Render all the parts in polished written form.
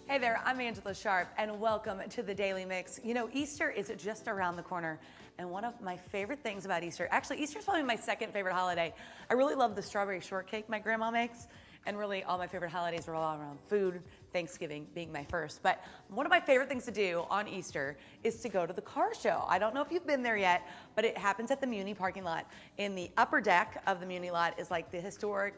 Hey there, I'm Angella Sharpe, and welcome to the Daily Mix. You know, Easter is just around the corner, and one of my favorite things about Easter, actually, Easter is probably my second favorite holiday. I really love the strawberry shortcake my grandma makes, and really all my favorite holidays are all around food, Thanksgiving being my first. But one of my favorite things to do on Easter is to go to the car show. I don't know if you've been there yet, but it happens at the Muni parking lot. In the upper deck of the Muni lot is like the historic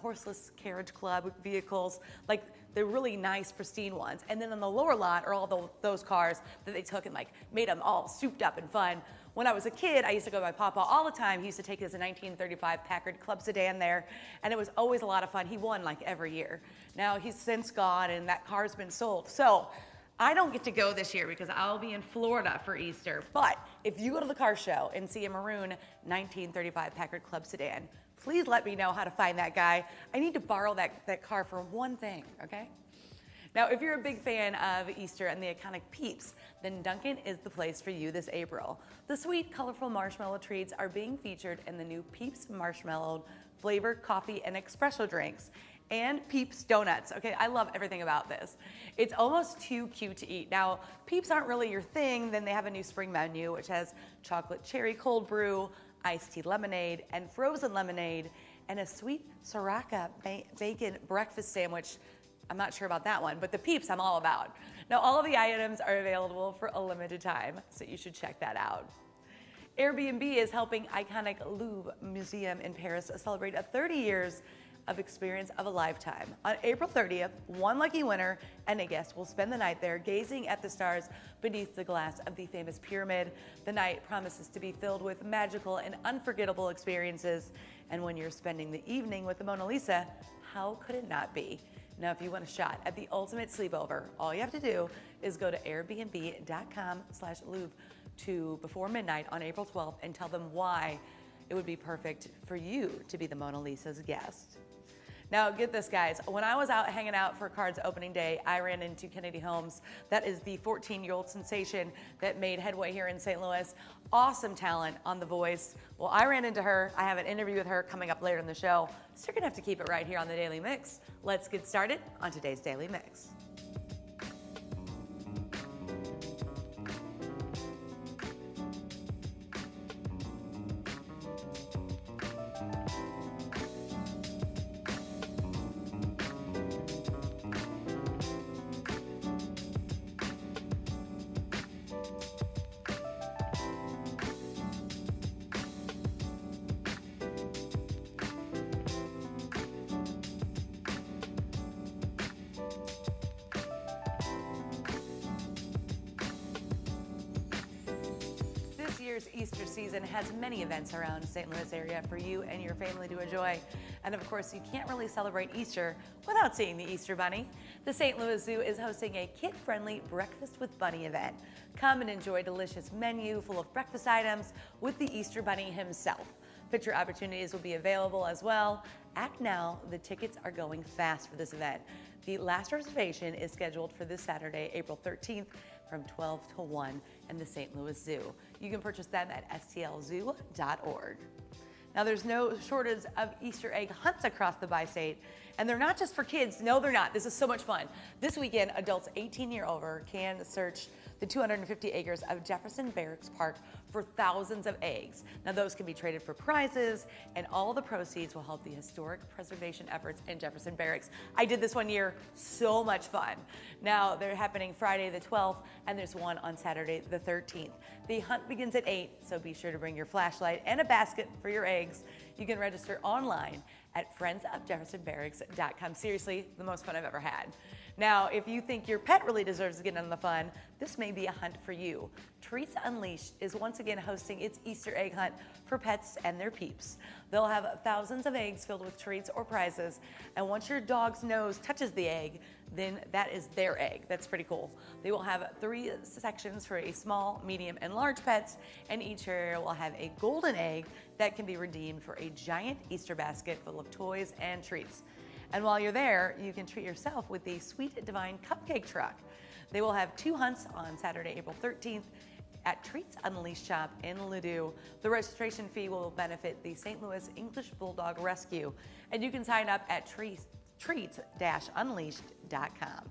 horseless carriage club vehicles, like the really nice, pristine ones. And then on the lower lot are all those cars that they took and like made them all souped up and fun. When I was a kid, I used to go with my papa all the time. He used to take us a 1935 Packard Club sedan there, and it was always a lot of fun. He won like every year. Now he's since gone, and that car's been sold. So I don't get to go this year because I'll be in Florida for Easter. But if you go to the car show and see a maroon 1935 Packard Club sedan, please let me know how to find that guy. I need to borrow that car for one thing, okay? Now, if you're a big fan of Easter and the iconic Peeps, then Dunkin' is the place for you this April. The sweet, colorful marshmallow treats are being featured in the new Peeps marshmallow flavored coffee and espresso drinks, and Peeps donuts. Okay, I love everything about this. It's almost too cute to eat. Now, Peeps aren't really your thing, then they have a new spring menu, which has chocolate cherry cold brew, iced tea lemonade, and frozen lemonade, and a sweet Sriracha bacon breakfast sandwich. I'm not sure about that one, but the Peeps I'm all about. Now, all of the items are available for a limited time, so you should check that out. Airbnb is helping iconic Louvre Museum in Paris celebrate 30 years of experience of a lifetime. On April 30th, one lucky winner and a guest will spend the night there gazing at the stars beneath the glass of the famous pyramid. The night promises to be filled with magical and unforgettable experiences. And when you're spending the evening with the Mona Lisa, how could it not be? Now, if you want a shot at the ultimate sleepover, all you have to do is go to airbnb.com/Louvre to before midnight on April 12th and tell them why it would be perfect for you to be the Mona Lisa's guest. Now, get this, guys. When I was out hanging out for Card's opening day, I ran into Kennedy Holmes. That is the 14-year-old sensation that made headway here in St. Louis. Awesome talent on The Voice. Well, I ran into her. I have an interview with her coming up later in the show. So you're going to have to keep it right here on the Daily Mix. Let's get started on today's Daily Mix. This year's Easter season has many events around St. Louis area for you and your family to enjoy. And of course, you can't really celebrate Easter without seeing the Easter Bunny. The St. Louis Zoo is hosting a kid-friendly Breakfast with Bunny event. Come and enjoy a delicious menu full of breakfast items with the Easter Bunny himself. Picture opportunities will be available as well. Act now, the tickets are going fast for this event. The last reservation is scheduled for this Saturday, April 13th from 12 to 1 in the St. Louis Zoo. You can purchase them at stlzoo.org. Now, there's no shortage of Easter egg hunts across the bi-state, and they're not just for kids. No, they're not. This is so much fun. This weekend, adults 18 years over can search the 250 acres of Jefferson Barracks Park for thousands of eggs. Now, those can be traded for prizes, and all the proceeds will help the historic preservation efforts in Jefferson Barracks. I did this one year, so much fun. Now, they're happening Friday the 12th, and there's one on Saturday the 13th. The hunt begins at 8, so be sure to bring your flashlight and a basket for your eggs. You can register online at friendsofjeffersonbarracks.com. Seriously, the most fun I've ever had. Now, if you think your pet really deserves to get in on the fun, this may be a hunt for you. Treats Unleashed is once again hosting its Easter egg hunt for pets and their peeps. They'll have thousands of eggs filled with treats or prizes, and once your dog's nose touches the egg, then that is their egg. That's pretty cool. They will have 3 sections for a small, medium, and large pets, and each area will have a golden egg that can be redeemed for a giant Easter basket full of toys and treats. And while you're there, you can treat yourself with the Sweet Divine Cupcake Truck. They will have 2 hunts on Saturday, April 13th at Treats Unleashed shop in Ladue. The registration fee will benefit the St. Louis English Bulldog Rescue, and you can sign up at treats-unleashed.com.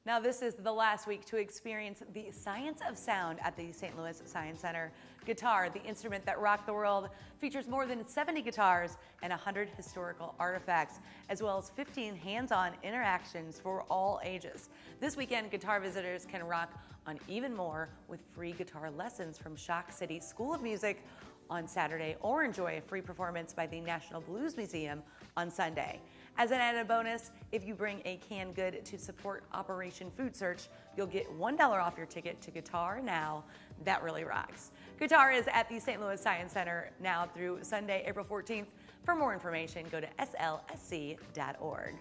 Now, this is the last week to experience the science of sound at the St. Louis Science Center. Guitar, the instrument that rocked the world, features more than 70 guitars and 100 historical artifacts, as well as 15 hands-on interactions for all ages. This weekend, guitar visitors can rock on even more with free guitar lessons from Shock City School of Music on Saturday, or enjoy a free performance by the National Blues Museum on Sunday. As an added bonus, if you bring a canned good to support Operation Food Search, you'll get $1 off your ticket to Guitar Now. That really rocks. Guitar is at the St. Louis Science Center now through Sunday, April 14th. For more information, go to slsc.org.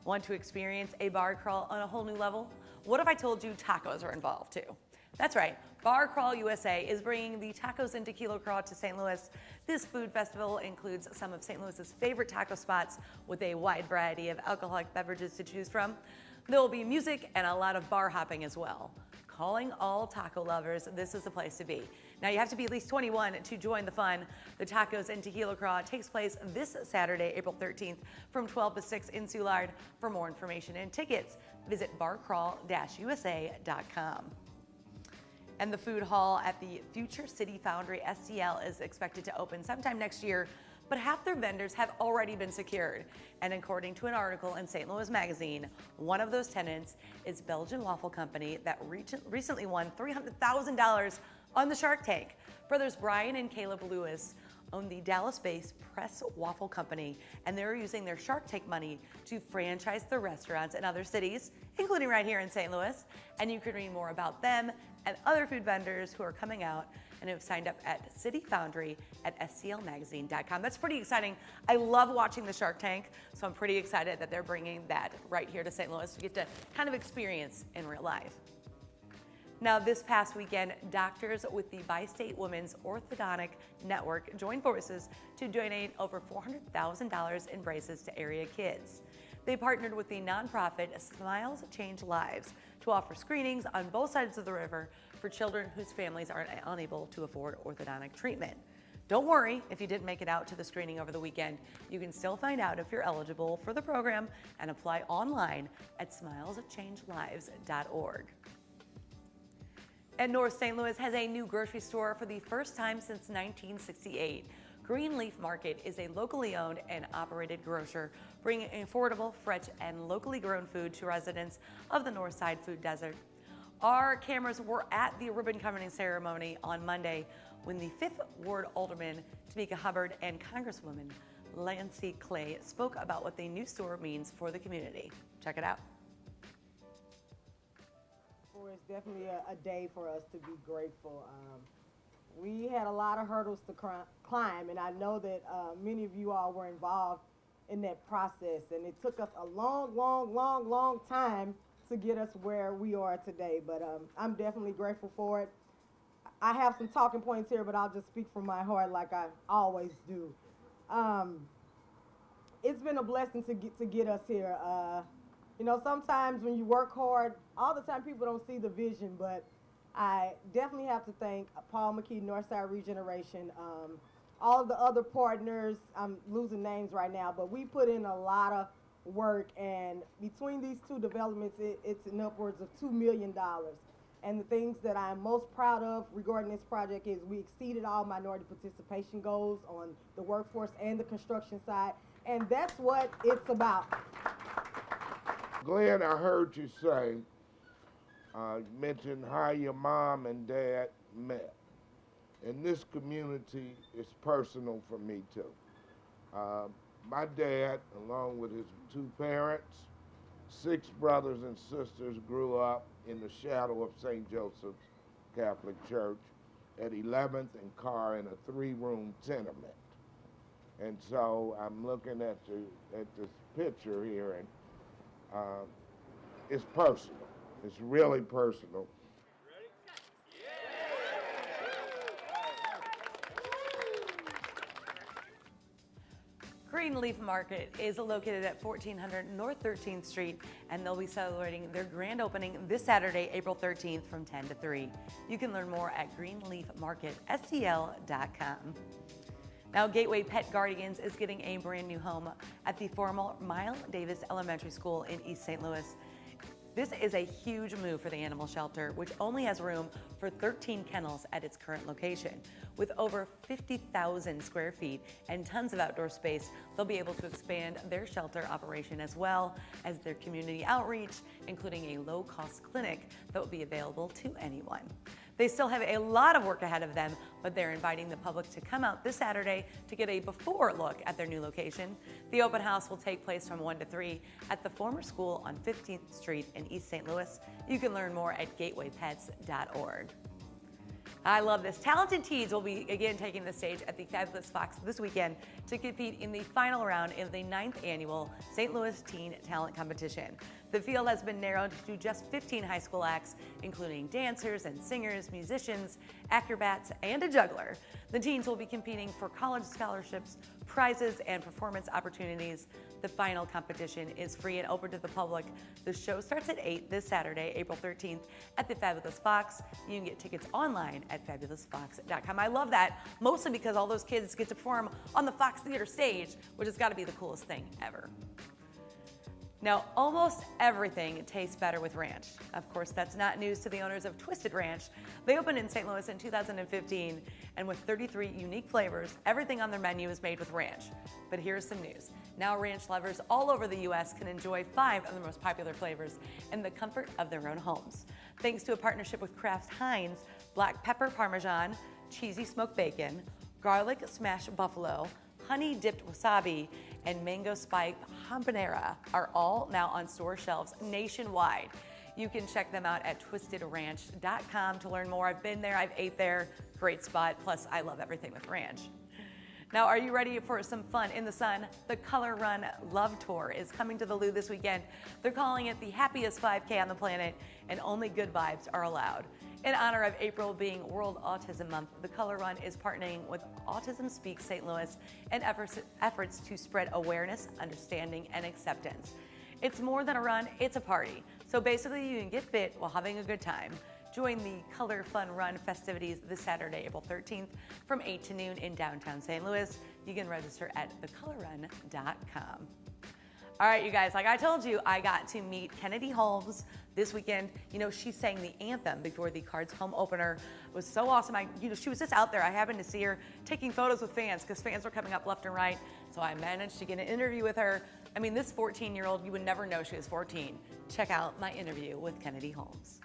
Want to experience a bar crawl on a whole new level? What if I told you tacos are involved too? That's right, Bar Crawl USA is bringing the Tacos and Tequila Craw to St. Louis. This food festival includes some of St. Louis's favorite taco spots with a wide variety of alcoholic beverages to choose from. There will be music and a lot of bar hopping as well. Calling all taco lovers, this is the place to be. Now you have to be at least 21 to join the fun. The Tacos and Tequila Craw takes place this Saturday, April 13th from 12 to 6 in Soulard. For more information and tickets, visit barcrawl-usa.com. And the food hall at the Future City Foundry STL is expected to open sometime next year, but half their vendors have already been secured. And according to an article in St. Louis Magazine, one of those tenants is Belgian Waffle Company that recently won $300,000 on the Shark Tank. Brothers Brian and Caleb Lewis own the Dallas-based Press Waffle Company, and they're using their Shark Tank money to franchise their restaurants in other cities, including right here in St. Louis. And you can read more about them and other food vendors who are coming out and have signed up at City Foundry at stlmagazine.com. That's pretty exciting. I love watching the Shark Tank, so I'm pretty excited that they're bringing that right here to St. Louis to get to kind of experience in real life. Now, this past weekend, doctors with the Bi-State Women's Orthodontic Network joined forces to donate over $400,000 in braces to area kids. They partnered with the nonprofit Smiles Change Lives to offer screenings on both sides of the river for children whose families are unable to afford orthodontic treatment. Don't worry if you didn't make it out to the screening over the weekend. You can still find out if you're eligible for the program and apply online at smileschangelives's.org. And North St. Louis has a new grocery store for the first time since 1968. Greenleaf Market is a locally owned and operated grocer bringing affordable, fresh, and locally grown food to residents of the North Side Food Desert. Our cameras were at the ribbon cutting ceremony on Monday when the 5th Ward Alderman Tamika Hubbard and Congresswoman Lancy Clay spoke about what the new store means for the community. Check it out. It's definitely a day for us to be grateful. We had a lot of hurdles to climb, and I know that many of you all were involved in that process, and it took us a long time to get us where we are today, but I'm definitely grateful for it. I have some talking points here, but I'll just speak from my heart like I always do. It's been a blessing to get us here. You know, sometimes when you work hard, all the time people don't see the vision, but I definitely have to thank Paul McKee, Northside Regeneration, all of the other partners. I'm losing names right now, but we put in a lot of work, and between these two developments, it's in upwards of $2 million. And the things that I'm most proud of regarding this project is we exceeded all minority participation goals on the workforce and the construction side, and that's what it's about. Glenn, I heard you say, mention how your mom and dad met. And this community is personal for me too. My dad, along with his 2 parents, 6 brothers and sisters, grew up in the shadow of St. Joseph's Catholic Church at 11th and Carr in a 3-room tenement. And so I'm looking at this picture here, and it's personal. It's really personal. Greenleaf Market is located at 1400 North 13th Street, and they'll be celebrating their grand opening this Saturday, April 13th from 10 to 3. You can learn more at greenleafmarketstl.com. Now, Gateway Pet Guardians is getting a brand new home at the former Miles Davis Elementary School in East St. Louis. This is a huge move for the animal shelter, which only has room for 13 kennels at its current location. With over 50,000 square feet and tons of outdoor space, they'll be able to expand their shelter operation as well as their community outreach, including a low-cost clinic that will be available to anyone. They still have a lot of work ahead of them, but they're inviting the public to come out this Saturday to get a before look at their new location. The open house will take place from 1 to 3 at the former school on 15th Street in East St. Louis. You can learn more at gatewaypets.org. I love this. Talented teens will be again taking the stage at the Fabulous Fox this weekend to compete in the final round of the 9th annual St. Louis Teen Talent Competition. The field has been narrowed to just 15 high school acts, including dancers and singers, musicians, acrobats, and a juggler. The teens will be competing for college scholarships, prizes, and performance opportunities. The final competition is free and open to the public. The show starts at 8 this Saturday, April 13th at the Fabulous Fox. You can get tickets online at fabulousfox.com. I love that, mostly because all those kids get to perform on the Fox Theater stage, which has got to be the coolest thing ever. Now, almost everything tastes better with ranch. Of course, that's not news to the owners of Twisted Ranch. They opened in St. Louis in 2015, and with 33 unique flavors, everything on their menu is made with ranch. But here's some news. Now ranch lovers all over the U.S. can enjoy 5 of the most popular flavors in the comfort of their own homes. Thanks to a partnership with Kraft Heinz, black pepper Parmesan, cheesy smoked bacon, garlic smashed buffalo, honey-dipped wasabi, and mango spiked habanero are all now on store shelves nationwide. You can check them out at twistedranch.com to learn more. I've been there, I've ate there, great spot, plus I love everything with ranch. Now, are you ready for some fun in the sun? The Color Run Love Tour is coming to the Lou this weekend. They're calling it the happiest 5K on the planet, and only good vibes are allowed. In honor of April being World Autism Month, the Color Run is partnering with Autism Speaks St. Louis and efforts to spread awareness, understanding, and acceptance. It's more than a run, it's a party. So basically, you can get fit while having a good time. Join the Color Fun Run festivities this Saturday, April 13th from 8 to noon in downtown St. Louis. You can register at thecolorrun.com. All right, you guys, like I told you, I got to meet Kennedy Holmes this weekend. You know, she sang the anthem before the Cards home opener. It was so awesome. She was just out there. I happened to see her taking photos with fans because fans were coming up left and right. So I managed to get an interview with her. I mean, this 14-year-old, you would never know she was 14. Check out my interview with Kennedy Holmes.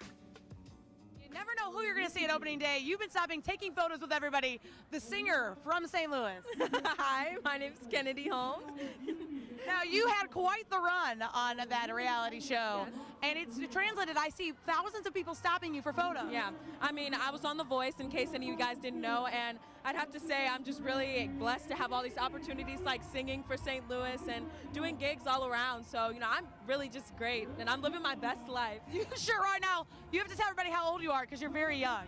Never know who you're going to see at opening day. You've been stopping, taking photos with everybody. The singer from St. Louis. Hi, my name's Kennedy Holmes. Now, you had quite the run on that reality show. Yes. And it's translated, I see thousands of people stopping you for photos. Yeah, I mean, I was on The Voice, in case any of you guys didn't know, and I'd have to say I'm just really blessed to have all these opportunities like singing for St. Louis and doing gigs all around. So, you know, I'm really just great, and I'm living my best life. You sure are. Now, you have to tell everybody how old you are because you're very young.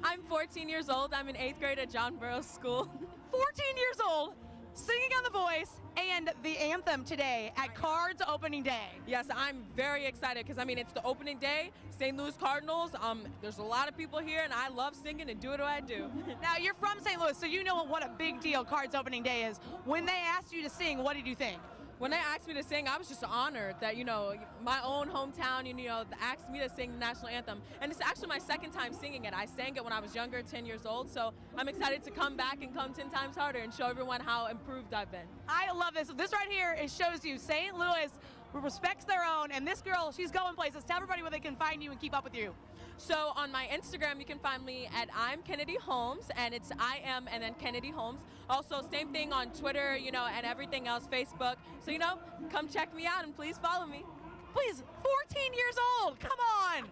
I'm 14 years old. I'm in 8th grade at John Burroughs School. 14 years old, singing on The Voice and the anthem today at Cards opening day. Yes, I'm very excited because, I mean, it's the opening day, St. Louis Cardinals. There's a lot of people here, and I love singing and do what I do. Now, you're from St. Louis, so you know what a big deal Cards opening day is. When they asked you to sing, what did you think? When they asked me to sing, I was just honored that, you know, my own hometown, you know, asked me to sing the national anthem. And it's actually my second time singing it. I sang it when I was younger, 10 years old. So I'm excited to come back and come 10 times harder and show everyone how improved I've been. I love this. This right here, it shows you St. Louis respects their own. And this girl, she's going places. Tell everybody where they can find you and keep up with you. So on my Instagram, you can find me at I'm Kennedy Holmes, and it's I am and then Kennedy Holmes. Also, same thing on Twitter, you know, and everything else, Facebook. So, you know, come check me out and please follow me. Please, 14 years old, come on.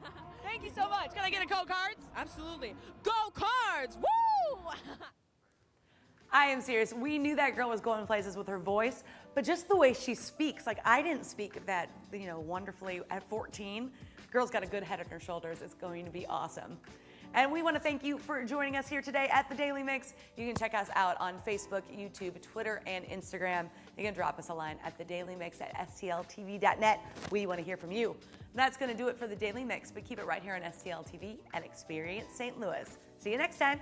Thank you so much. Can I get a Go Cards? Absolutely. Go Cards, woo! I am serious. We knew that girl was going places with her voice, but just the way she speaks, like I didn't speak that, you know, wonderfully at 14. Girl's got a good head on her shoulders. It's going to be awesome. And we want to thank you for joining us here today at The Daily Mix. You can check us out on Facebook, YouTube, Twitter, and Instagram. You can drop us a line at thedailymix@stltv.net. We want to hear from you. That's going to do it for The Daily Mix, but keep it right here on STL TV and Experience St. Louis. See you next time.